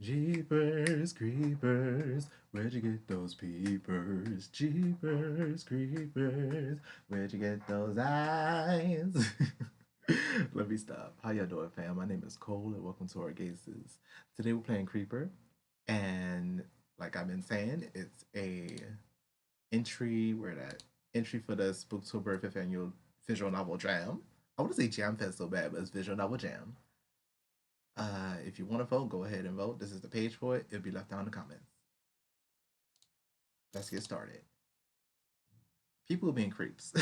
Jeepers creepers, where'd you get those peepers? Jeepers creepers, where'd you get those eyes? Let me stop. How y'all doing, fam? My name is Cole, and welcome to Orgaysis. Today we're playing Creeper, and like I've been saying, it's a entry. Where that entry for the Spooktober 5th Annual Visual Novel Jam. I want to say Jam Fest so bad, but it's Visual Novel Jam. If you want to vote, go ahead and vote. This is the page for it. It'll be left down in the comments. Let's get started. People being creeps.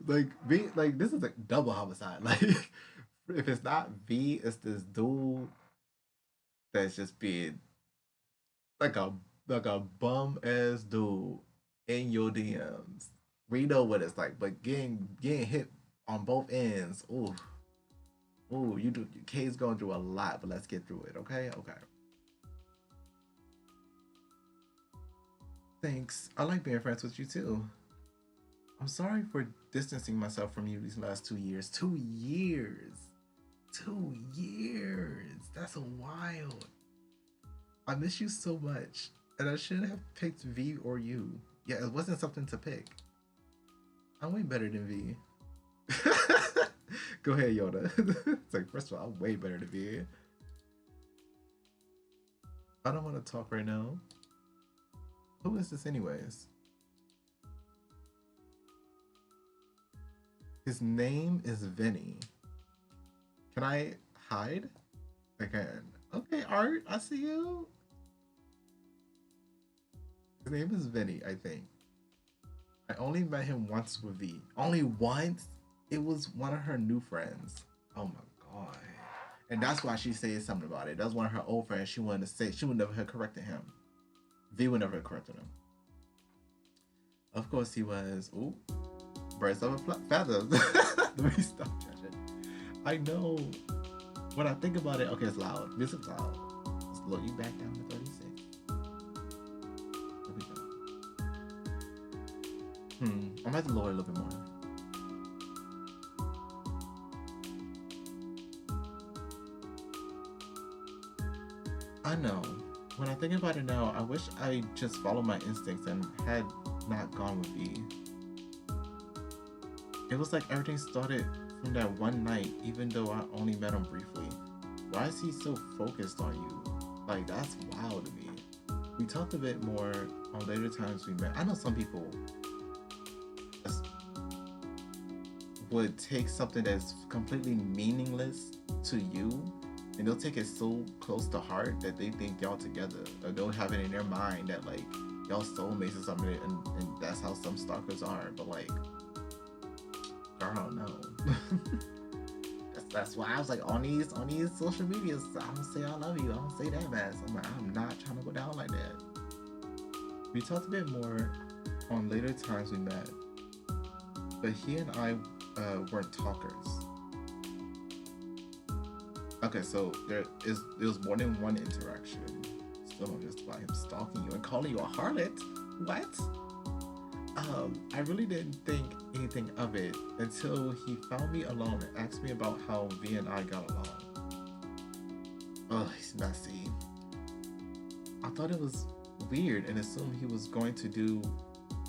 like this is a double homicide. Like if it's not V, it's this dude that's just being like a bum ass dude in your DMs. We know what it's like, but getting hit on both ends. Ooh. Ooh, you do. K's going through a lot, but let's get through it, okay? Okay. Thanks. I like being friends with you too. I'm sorry for distancing myself from you these last 2 years. 2 years. 2 years. That's a wild. I miss you so much, and I should have picked V or you. Yeah, it wasn't something to pick. I'm way better than V. Go ahead, Yoda. It's like, first of all, I'm way better than V. I don't want to talk right now. Who is this, anyways? His name is Vinny. Can I hide? I can. Okay, Art, I see you. His name is Vinny, I think. I only met him once with V. Only once? It was one of her new friends. Oh my god. And that's why she said something about it. That was one of her old friends. She wanted to say she would never have corrected him. V would never have corrected him. Of course he was. Ooh. Birds of a feather. Let me stop judging. I know. When I think about it, okay, it's loud. Music's loud. Let's lower you back down to 36. There we go. I'm gonna have to lower it a little bit more. I know. When I think about it now, I wish I just followed my instincts and had not gone with V. It was like everything started from that one night, even though I only met him briefly. Why is he so focused on you? Like, that's wild to me. We talked a bit more on later times we met. I know some people would take something that's completely meaningless to you, and they'll take it so close to heart that they think y'all together, or they'll have it in their mind that like y'all soulmates or something, and that's how some stalkers are. But like, I don't know. that's why I was like, on these social medias, I don't say I love you. I don't say that mess. I'm like, I'm not trying to go down like that. We talked a bit more on later times we met, but he and I weren't talkers. Okay, so there was more than one interaction. Still not just about him stalking you and calling you a harlot. What? I really didn't think anything of it until he found me alone and asked me about how V and I got along. Oh, he's messy. I thought it was weird and assumed he was going to do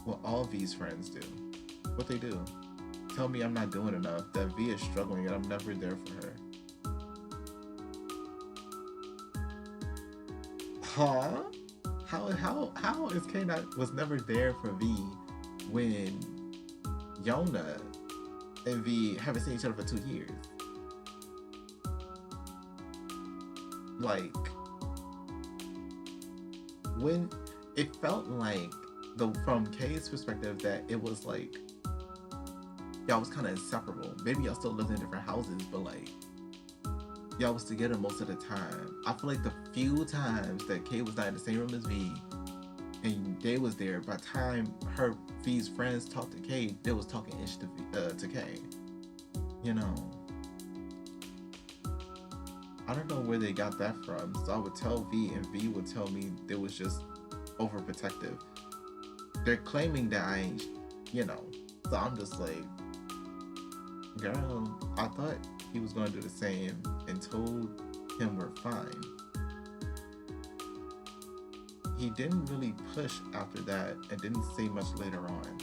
what all V's friends do. What they do. Tell me I'm not doing enough, that V is struggling and I'm never there for her. Huh? How is K not was never there for V when Yona and V haven't seen each other for 2 years? Like, when it felt like from K's perspective that it was like y'all was kind of inseparable. Maybe y'all still lived in different houses, but like y'all was together most of the time. I feel like the few times that K was not in the same room as V and Day was there, by the time her V's friends talked to K, they was talking ish to K. You know. I don't know where they got that from. So I would tell V and V would tell me they was just overprotective. They're claiming that I ain't, you know. So I'm just like, girl, I thought he was going to do the same and told him we're fine. he didn't really push after that and didn't say much later on.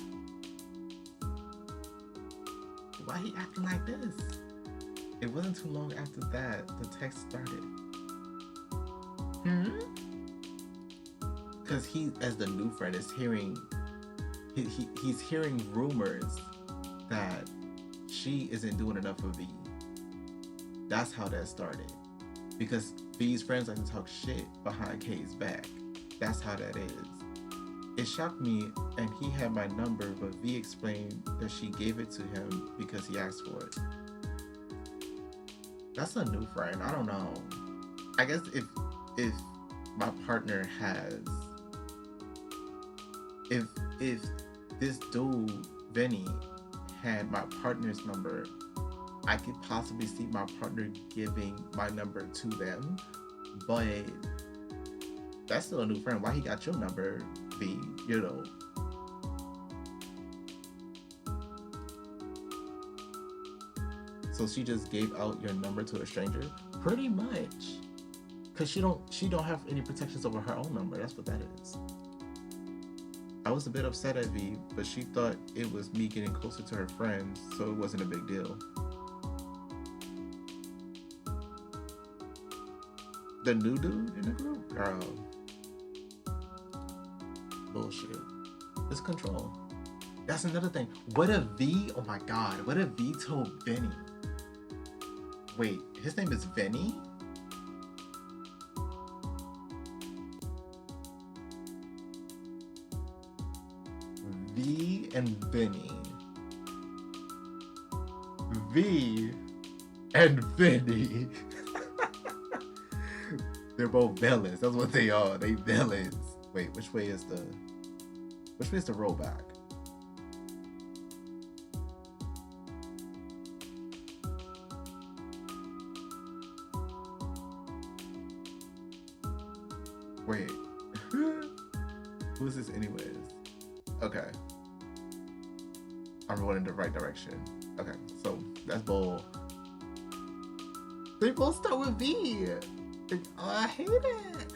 Why he acting like this? It wasn't too long after that the text started. Because he, as the new friend, is hearing he's hearing rumors that she isn't doing enough for V. That's how that started. Because V's friends like to talk shit behind K's back. That's how that is. It shocked me, and he had my number, but V explained that she gave it to him because he asked for it. That's a new friend. I don't know. I guess if my partner has, if this dude Vinny had my partner's number, I could possibly see my partner giving my number to them, but that's still a new friend. Why he got your number, V? You know. So she just gave out your number to a stranger? Pretty much. Cause she don't have any protections over her own number. That's what that is. I was a bit upset at V, but she thought it was me getting closer to her friends, so it wasn't a big deal. The new dude in the group? Girl. Bullshit. It's control. That's another thing. What if V, oh my god, what if V told Vinny? Wait, his name is Vinny? V and Vinny. V and Vinny. They're both villains. That's what they are. They villains. Wait, which way is the rollback? Wait. Who is this anyways? Okay. I'm going in the right direction. Okay, so that's bull. They both start with V. Oh, I hate it.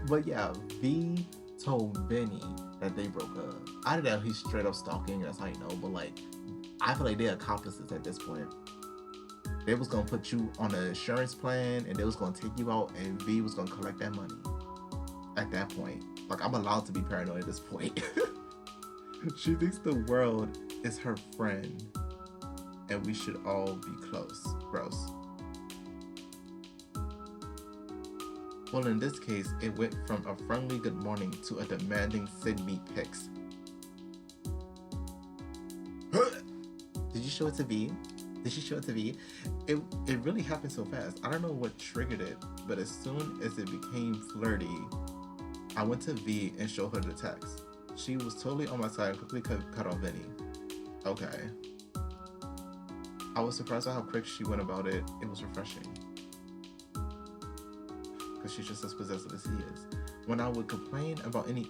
But yeah, V told Vinny that they broke up. I don't know, he's straight up stalking, that's how you know, but like, I feel like they're accomplices at this point. They was gonna put you on an insurance plan and they was gonna take you out and V was gonna collect that money. At that point. Like, I'm allowed to be paranoid at this point. She thinks the world is her friend and we should all be close. Gross. Well, in this case, it went from a friendly good morning to a demanding send me pics. Did you show it to V? Did she show it to V? It really happened so fast. I don't know what triggered it, but as soon as it became flirty, I went to V and showed her the text. She was totally on my side and quickly cut off Vinny. Okay. I was surprised at how quick she went about it. It was refreshing. Because she's just as possessive as he is. When I would complain about any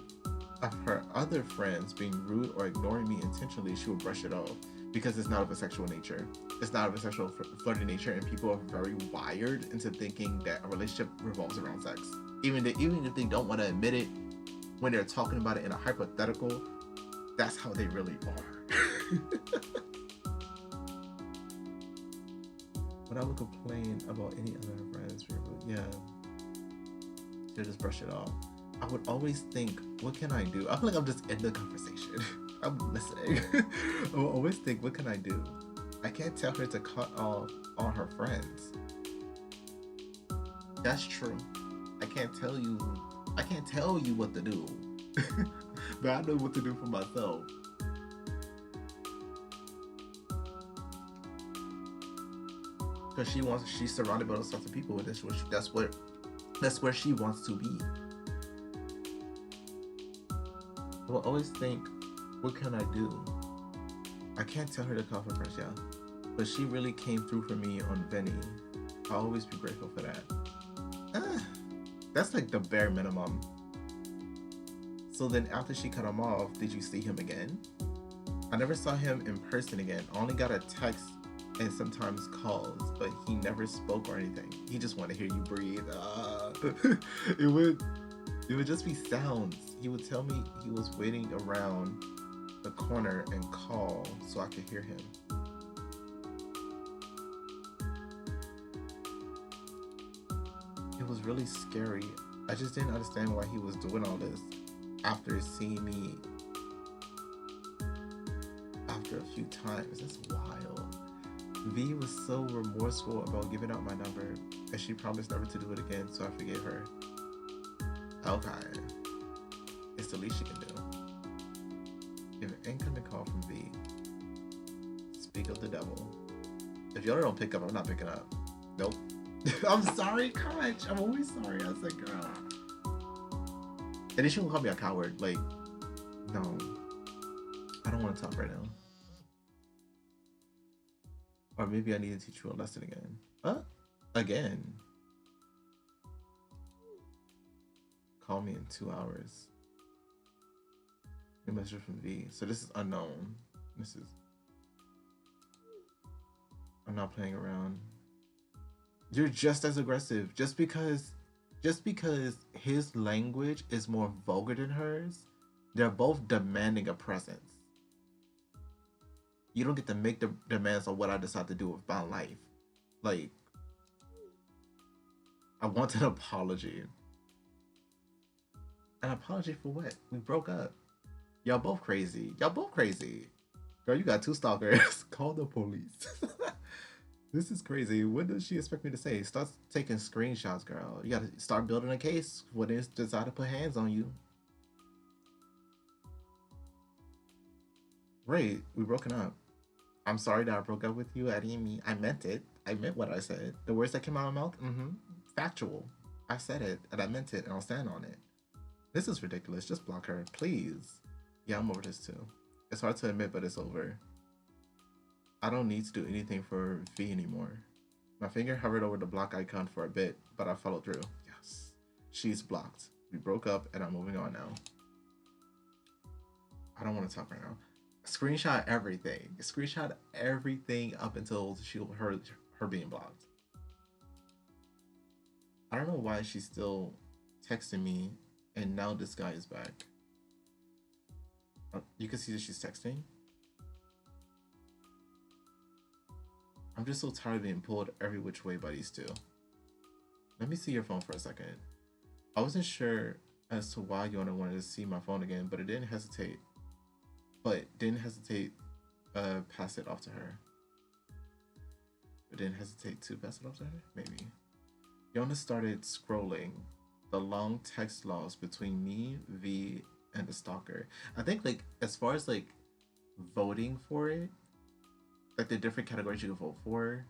of her other friends being rude or ignoring me intentionally, she would brush it off. Because it's not of a sexual nature. It's not of a sexual flirty nature, and people are very wired into thinking that a relationship revolves around sex. Even if they don't want to admit it, when they're talking about it in a hypothetical, that's how they really are. When I would complain about any other friends, yeah, they'll just brush it off. I would always think, what can I do? I feel like I'm just in the conversation. I'm listening. I would always think, what can I do? I can't tell her to cut off all her friends. That's true. I can't tell you what to do. But I know what to do for myself. Because she's surrounded by those sorts of people, and that's where she wants to be. I will always think, what can I do? I can't tell her to call for friends, yeah. But she really came through for me on Vinny. I'll always be grateful for that. That's like the bare minimum. So then after she cut him off, did you see him again? I never saw him in person again. I only got a text and sometimes calls, but he never spoke or anything. He just wanted to hear you breathe. It would it would just be sounds. He would tell me he was waiting around the corner and call so I could hear him. It was really scary. I just didn't understand why he was doing all this after seeing me after a few times. That's wild. V was so remorseful about giving out my number, and she promised never to do it again, so I forgave her. Okay. It's the least she can do. If an incoming call from V, speak of the devil. If y'all don't pick up, I'm not picking up. Nope. I'm sorry, Conch. I'm always sorry. I was like, girl. And then she will call me a coward. Like, no. I don't want to talk right now. Or maybe I need to teach you a lesson again. Again? Call me in 2 hours. New message from V. So this is unknown. This is... I'm not playing around. You're just as aggressive. Just because his language is more vulgar than hers, they're both demanding a presence. You don't get to make the demands on what I decide to do with my life. Like, I want an apology. An apology for what? We broke up. Y'all both crazy. Y'all both crazy. Girl, you got 2 stalkers. Call the police. This is crazy. What does she expect me to say? Start taking screenshots, girl. You gotta start building a case when they decide to put hands on you. Right, we broken up. I'm sorry that I broke up with you. I didn't mean, I meant it. I meant what I said. The words that came out of my mouth, factual. I said it and I meant it and I'll stand on it. This is ridiculous. Just block her, please. Yeah, I'm over this too. It's hard to admit, but it's over. I don't need to do anything for V anymore. My finger hovered over the block icon for a bit, but I followed through. Yes. She's blocked. We broke up and I'm moving on now. I don't want to talk right now. Screenshot everything. Screenshot everything up until her being blocked. I don't know why she's still texting me and now this guy is back. You can see that she's texting. I'm just so tired of being pulled every which way by these two. Let me see your phone for a second. I wasn't sure as to why Yona wanted to see my phone again, but it didn't hesitate. Pass it off to her. It didn't hesitate to pass it off to her? Maybe. Yona started scrolling the long text logs between me, V, and the stalker. I think, like, as far as, like, voting for it, like, the different categories you can vote for,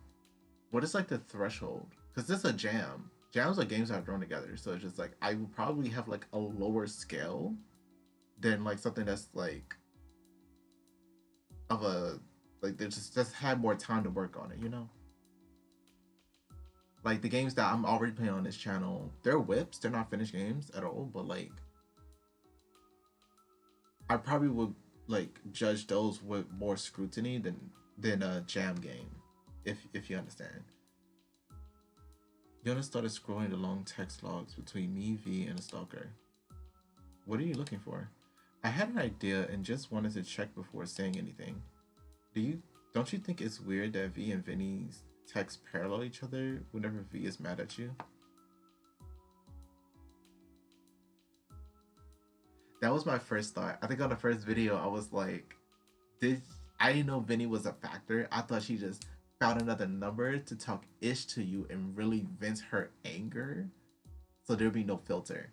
what is, like, the threshold? Because this is a jam. Jams are games that are thrown together, so it's just, like, I would probably have, like, a lower scale than, like, something that's, like, of a, like, they just had more time to work on it, you know? Like, the games that I'm already playing on this channel, they're whips, they're not finished games at all, but, like, I probably would, like, judge those with more scrutiny than a jam game, if you understand. Yona started scrolling the long text logs between me, V, and the stalker. What are you looking for? I had an idea and just wanted to check before saying anything. Don't you think it's weird that V and Vinny's texts parallel each other whenever V is mad at you? That was my first thought. I think on the first video I was like, I didn't know Vinny was a factor. I thought she just found another number to talk ish to you and really vent her anger, so there'd be no filter.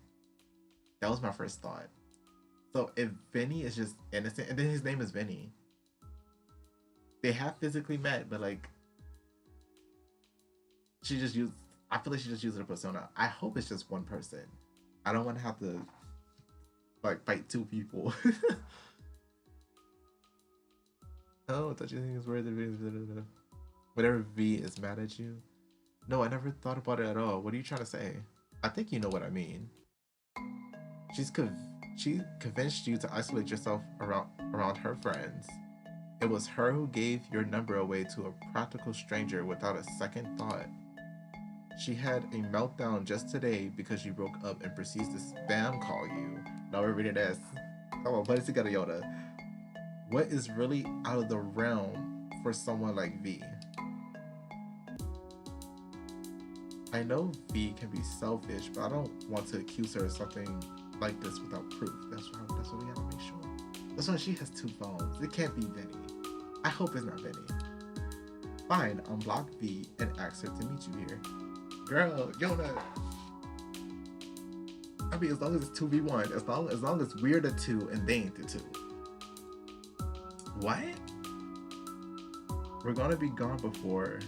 That was my first thought. So if Vinny is just innocent, and then his name is Vinny, they have physically met, but like, I feel like she just used her persona. I hope it's just one person. I don't want to have to, like, fight 2 people. Oh, I thought you think it's weird that whenever V is mad at you. No, I never thought about it at all. What are you trying to say? I think you know what I mean. She convinced you to isolate yourself around her friends. It was her who gave your number away to a practical stranger without a second thought. She had a meltdown just today because you broke up and proceeds to spam call you. Now we're reading this. Come on, put it together, Yoda. What is really out of the realm for someone like V? I know V can be selfish, but I don't want to accuse her of something like this without proof. That's what we gotta make sure. That's why she has 2 phones. It can't be Vinny. I hope it's not Vinny. Fine, unblock V and ask her to meet you here. Girl, Yoda. I mean, as long as it's 2v1, as long as we're the 2 and they ain't the 2. What? We're gonna be gone before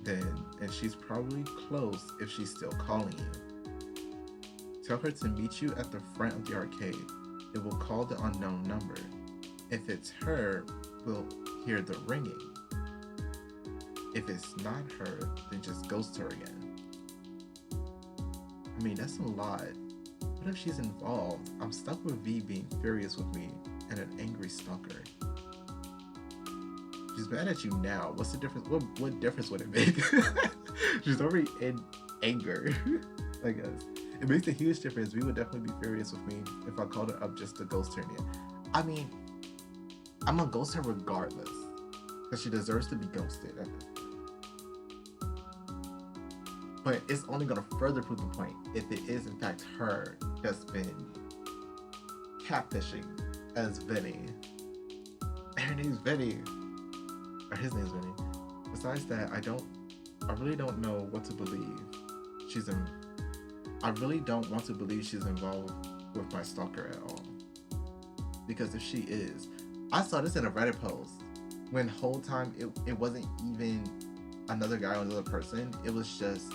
then, and she's probably close if she's still calling you. Tell her to meet you at the front of the arcade. It will call the unknown number. If it's her, we'll hear the ringing. If it's not her, then just ghost her again. I mean, that's a lot. What if she's involved? I'm stuck with V being furious with me and an angry stalker. She's mad at you now. What's the difference? What difference would it make? She's already in anger, I guess. It makes a huge difference. V would definitely be furious with me if I called her up just to ghost her again. I mean, I'm gonna ghost her regardless, because she deserves to be ghosted at this point. But it's only gonna further prove the point if it is in fact her that's been catfishing as Vinny. Her name's Vinny. Or his name's Vinny. Besides that, I really don't know what to believe. I really don't want to believe she's involved with my stalker at all. Because if she is, I saw this in a Reddit post when the whole time it wasn't even another guy or another person. It was just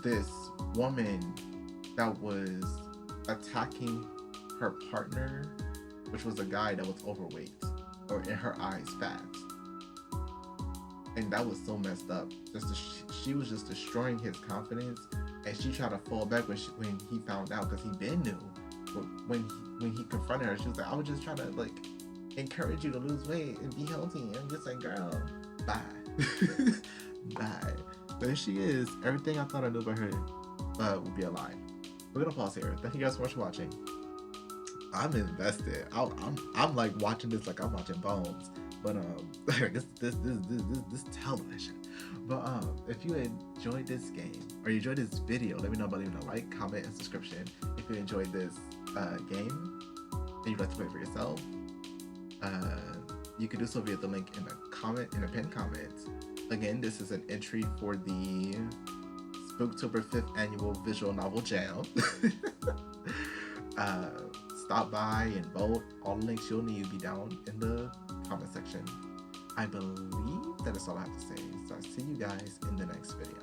this woman that was attacking her partner, which was a guy that was overweight, or in her eyes, fat. And that was so messed up. She was just destroying his confidence, and she tried to fall back when he found out, because he been knew. But when he confronted her, she was like, I was just trying to like encourage you to lose weight and be healthy. And I'm just like, girl, bye. Bye. But if she is, everything I thought I knew about her would be a lie. We're gonna pause here. Thank you guys so much for watching. I'm invested. I'm like watching this like I'm watching Bones. But this television. But if you enjoyed this game or you enjoyed this video, let me know by leaving a like, comment, and subscription. If you enjoyed this game and you'd like to play it for yourself, you can do so via the link in a pinned comment. Again, this is an entry for the Spooktober 5th Annual Visual Novel Jam. Stop by and vote. All the links you'll need will be down in the comment section. I believe that is all I have to say. So I'll see you guys in the next video.